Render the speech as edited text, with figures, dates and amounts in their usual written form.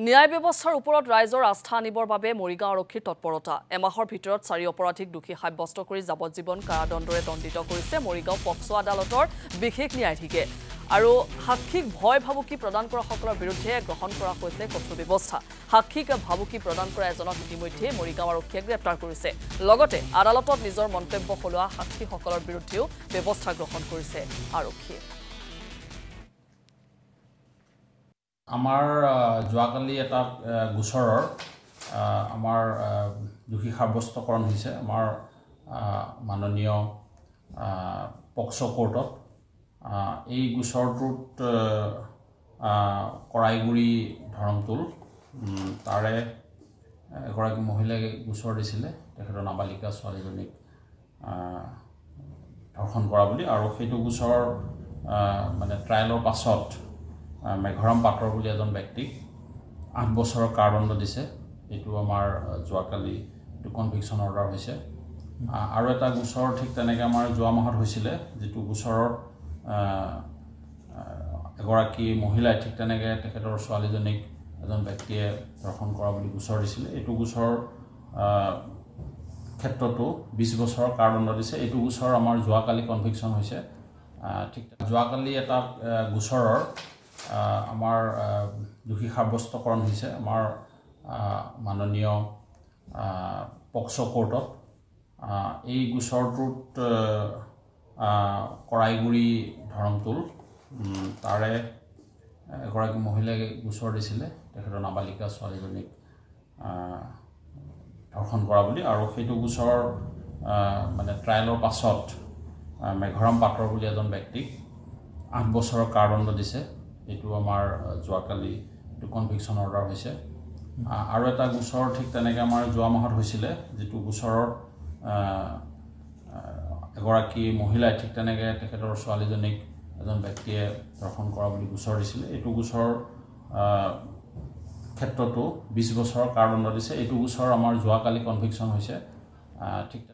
ন্যায় ব্যৱস্থাৰ ওপৰত ৰাইজৰ আস্থা আনিবৰ বাবে মৰিগাঁও আৰক্ষীৰ তৎপৰতা এমাহৰ ভিতৰত 4 অপৰাধীক দোষী সাব্যস্ত কৰি যাৱজ্জীৱন কাৰাদণ্ডৰে দণ্ডিত কৰিছে মৰিগাঁও পক্সো আদালতৰ বিশেষ ন্যায়াধীশে আৰু সাক্ষীক ভয় ভাবুকি প্ৰদান কৰা সকলৰ বিৰুদ্ধে গ্ৰহণ কৰা হৈছে কঠোৰ ব্যৱস্থা সাক্ষীক ভাবুকি প্ৰদান কৰা এজনক ইতিমধ্যে মৰিগাঁও আৰক্ষীয়ে গ্ৰেপ্তাৰ কৰিছে লগতে আদালতত নিজৰ মন্তব্য হলোৱা সাক্ষীসকলৰ বিৰুদ্ধেও ব্যৱস্থা গ্ৰহণ কৰিছে আৰক্ষীয়ে আমাৰ যোৱাকালি এটা গোচৰৰ আমাৰ দোষী সাব্যস্তকৰণ হৈছে আমাৰ মাননীয় পক্সো কোৰ্টত এই গোচৰটোত কৰাইগুৰি ধৰমটোল তাৰে এগৰাকী মহিলাই গোচৰ দিছিলে তেখেতৰ নাবালিকা ছোৱালীজনীক ধৰ্ষণ কৰা বুলি আৰু সেইটো গোচৰ মানে ট্ৰায়েলৰ পাছত মেঘৰাম পাটৰ বুলি এজন ব্যক্তিক 8 বছৰৰ কাৰাদণ্ড দিছে এটো আমাৰ যোৱাকালি এটো কনভিকশন অৰ্ডাৰ হৈছে আৰু এটা গোচৰ ঠিক তেনেকৈ আমাৰ যোৱা মাহত হৈছিলে যেটো গোচৰৰ এগৰাকী মহিলাই ঠিক তেনেকৈ তেখেতৰ ছোৱালীজনীক এজন ব্যক্তিয়ে ধৰ্ষণ কৰা বুলি গোচৰ দিছিলে এটো গোচৰ ক্ষেত্ৰতো 20 বছৰৰ কাৰাদণ্ড দিছে এটো গোচৰ আমাৰ যোৱাকালি কনভিকশন হৈছে ঠিক যোৱাকালি এটা গোচৰৰ আমাৰ দোষী সাব্যস্তকৰণ হৈছে আমাৰ মাননীয় পক্সো কোৰ্টত এই গোচৰটোত কৰাইগুৰি ধৰমটোল তাৰে এগৰাকী মহিলাই গোচৰ দিছিলে তেখেতৰ নাবালিকা ছোৱালীজনীক ধৰ্ষণ কৰা বুলি আৰু সেইটো গোচৰ মানে ট্ৰায়েলৰ পাছত মেঘৰাম পাটৰ বুলি এজন ব্যক্তিক 8 বছৰৰ কাৰাদণ্ড দিছে এটো আমাৰ যোৱাকালি এটো কনভিকশন অৰ্ডাৰ হৈছে আৰু এটা গোচৰ ঠিক তেনেকৈ আমাৰ যোৱা মাহত হৈছিলে যেটো গোচৰৰ এগৰাকী মহিলাই ঠিক তেনেকৈ তেখেতৰ ছোৱালীজনীক এজন ব্যক্তিয়ে ধৰ্ষণ কৰা বুলি গোচৰ দিছিলে এটো গোচৰ ক্ষেত্ৰতো 20 বছৰৰ কাৰাদণ্ড দিছে এটো গোচৰ আমাৰ যোৱাকালি কনভিকশন হৈছে ঠিক